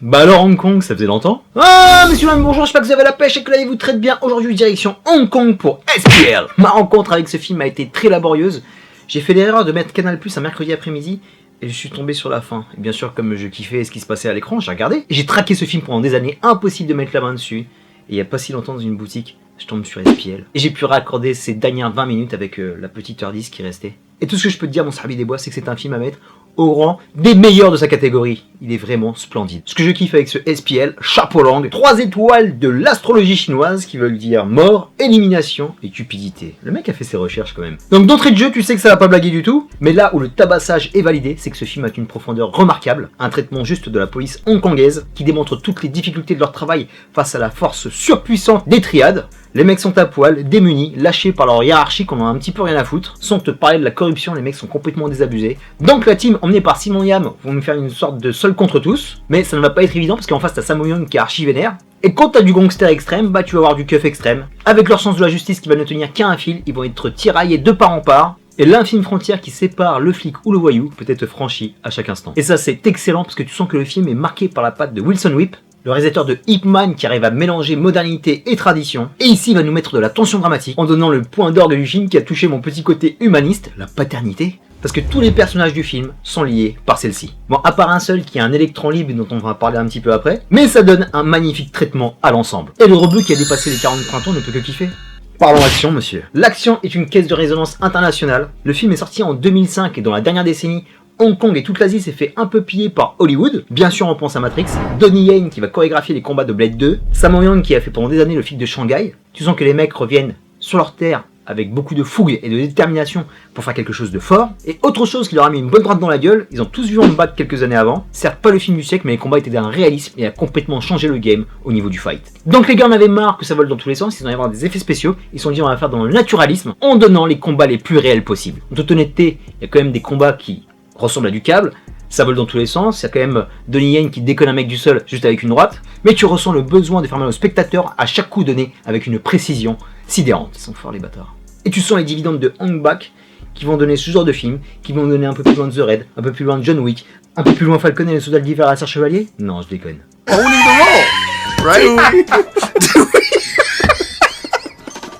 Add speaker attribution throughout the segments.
Speaker 1: Bah alors Hong Kong, ça faisait longtemps. Ah monsieur madame, bonjour, j'espère que vous avez la pêche et que la vie vous traite bien. Aujourd'hui direction Hong Kong pour SPL. Ma rencontre avec ce film a été très laborieuse. J'ai fait l'erreur de mettre Canal+ un mercredi après-midi et je suis tombé sur la fin. Et bien sûr, comme je kiffais ce qui se passait à l'écran, j'ai regardé. J'ai traqué ce film pendant des années, impossible de mettre la main dessus. Et il n'y a pas si longtemps dans une boutique, je tombe sur SPL. Et j'ai pu raccorder ces dernières 20 minutes avec la petite heure 10 qui restait. Et tout ce que je peux te dire, mon Sarbi des Bois, c'est que c'est un film à mettre au rang des meilleurs de sa catégorie. Il est vraiment splendide. Ce que je kiffe avec ce SPL, chapeau langue, 3 étoiles de l'astrologie chinoise qui veulent dire mort, élimination et cupidité. Le mec a fait ses recherches quand même. Donc d'entrée de jeu, tu sais que ça va pas blaguer du tout, mais là où le tabassage est validé, c'est que ce film a une profondeur remarquable, un traitement juste de la police hongkongaise qui démontre toutes les difficultés de leur travail face à la force surpuissante des triades. Les mecs sont à poil, démunis, lâchés par leur hiérarchie qu'on en a un petit peu rien à foutre. Sans te parler de la corruption, les mecs sont complètement désabusés. Donc la team emmenée par Simon Yam vont nous faire une sorte de seul contre tous. Mais ça ne va pas être évident parce qu'en face t'as Sammo Hung qui est archi vénère. Et quand t'as du gangster extrême, bah tu vas avoir du keuf extrême. Avec leur sens de la justice qui va ne tenir qu'à un fil, ils vont être tiraillés de part en part. Et l'infime frontière qui sépare le flic ou le voyou peut être franchie à chaque instant. Et ça c'est excellent parce que tu sens que le film est marqué par la patte de Wilson Whip, le réalisateur de Ip Man qui arrive à mélanger modernité et tradition. Et ici il va nous mettre de la tension dramatique en donnant le point d'orgue du film qui a touché mon petit côté humaniste, la paternité. Parce que tous les personnages du film sont liés par celle-ci. Bon, à part un seul qui est un électron libre dont on va parler un petit peu après, mais ça donne un magnifique traitement à l'ensemble. Et le rebeu qui a dépassé les 40 printemps ne peut que kiffer. Parlons action, monsieur. L'action est une caisse de résonance internationale. Le film est sorti en 2005 et dans la dernière décennie, Hong Kong et toute l'Asie s'est fait un peu piller par Hollywood. Bien sûr, on pense à Matrix. Donnie Yen qui va chorégraphier les combats de Blade 2. Sammo Hung qui a fait pendant des années le flic de Shanghai. Tu sens que les mecs reviennent sur leur terre avec beaucoup de fougue et de détermination pour faire quelque chose de fort. Et autre chose qui leur a mis une bonne droite dans la gueule, ils ont tous vu en battre quelques années avant. Certes pas le film du siècle, mais les combats étaient d'un réalisme et a complètement changé le game au niveau du fight. Donc les gars en avaient marre que ça vole dans tous les sens, ils ont y avoir des effets spéciaux, ils se sont dit on va faire dans le naturalisme en donnant les combats les plus réels possibles. En toute honnêteté, il y a quand même des combats qui ressemblent à du câble, ça vole dans tous les sens, il y a quand même Donnie Yen qui déconne un mec du sol juste avec une droite, mais tu ressens le besoin de faire mal au spectateur à chaque coup donné avec une précision sidérante. Ils sont forts les bâtards. Et tu sens les dividendes de Hong Bak qui vont donner ce genre de film, qui vont donner un peu plus loin de The Raid, un peu plus loin de John Wick, un peu plus loin Falcon et le soldat d'hiver à la Serre Chevalier. Non, je déconne.
Speaker 2: Owning the role, right?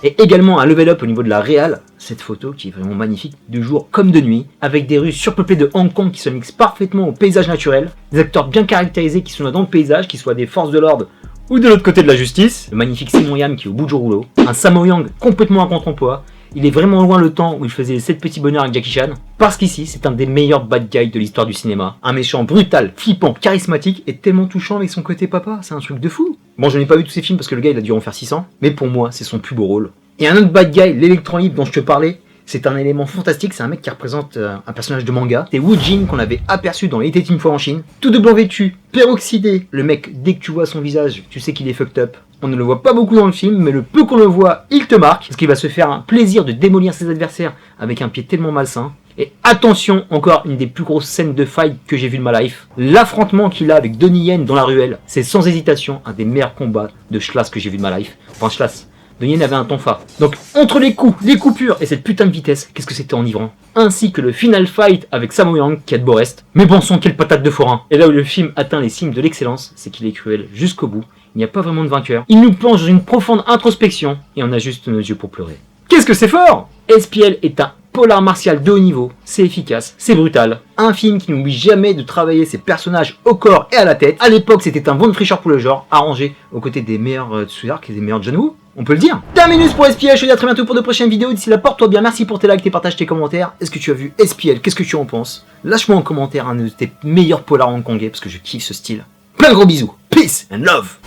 Speaker 1: Et également un level up au niveau de la réal, cette photo qui est vraiment magnifique, de jour comme de nuit, avec des rues surpeuplées de Hong Kong qui se mixent parfaitement au paysage naturel, des acteurs bien caractérisés qui sont là dans le paysage, qui soient des forces de l'ordre ou de l'autre côté de la justice, le magnifique Simon Yam qui est au bout du rouleau, un Sammo Hung complètement à contre-emploi, il est vraiment loin le temps où il faisait les 7 petits bonheurs avec Jackie Chan, parce qu'ici c'est un des meilleurs bad guys de l'histoire du cinéma, un méchant brutal, flippant, charismatique et tellement touchant avec son côté papa, c'est un truc de fou. Bon je n'ai pas vu tous ses films parce que le gars il a dû en faire 600, mais pour moi c'est son plus beau rôle. Et un autre bad guy, l'électron libre dont je te parlais, c'est un élément fantastique, c'est un mec qui représente un personnage de manga. C'est Wu Jin qu'on avait aperçu dans Il était une fois en Chine. Tout de blanc vêtu, peroxydé. Le mec, dès que tu vois son visage, tu sais qu'il est fucked up. On ne le voit pas beaucoup dans le film, mais le peu qu'on le voit, il te marque. Parce qu'il va se faire un plaisir de démolir ses adversaires avec un pied tellement malsain. Et attention, encore une des plus grosses scènes de fight que j'ai vu de ma life. L'affrontement qu'il a avec Donnie Yen dans la ruelle, c'est sans hésitation un des meilleurs combats de Schlass que j'ai vu de ma life. Enfin Schlass. Donnie Yen avait un tonfa. Donc entre les coups, les coupures et cette putain de vitesse, qu'est-ce que c'était enivrant. Ainsi que le final fight avec Sammo Hung qui a de beau reste. Mais bon sang, quelle patate de forain. Et là où le film atteint les cimes de l'excellence, c'est qu'il est cruel jusqu'au bout. Il n'y a pas vraiment de vainqueur. Il nous plonge dans une profonde introspection et on a juste nos yeux pour pleurer. Qu'est-ce que c'est fort! SPL est un polar martial de haut niveau, c'est efficace, c'est brutal. Un film qui n'oublie jamais de travailler ses personnages au corps et à la tête. À l'époque, c'était un Von Fischer pour le genre, arrangé aux côtés des meilleurs Tsuyark et des meilleurs John Woo. On peut le dire. Terminus pour SPL, je te dis à très bientôt pour de prochaines vidéos. D'ici là, porte-toi bien, merci pour tes likes, tes partages, tes commentaires. Est-ce que tu as vu SPL? Qu'est-ce que tu en penses? Lâche-moi en commentaire un de tes meilleurs polars hongkongais parce que je kiffe ce style. Plein de gros bisous. Peace and love.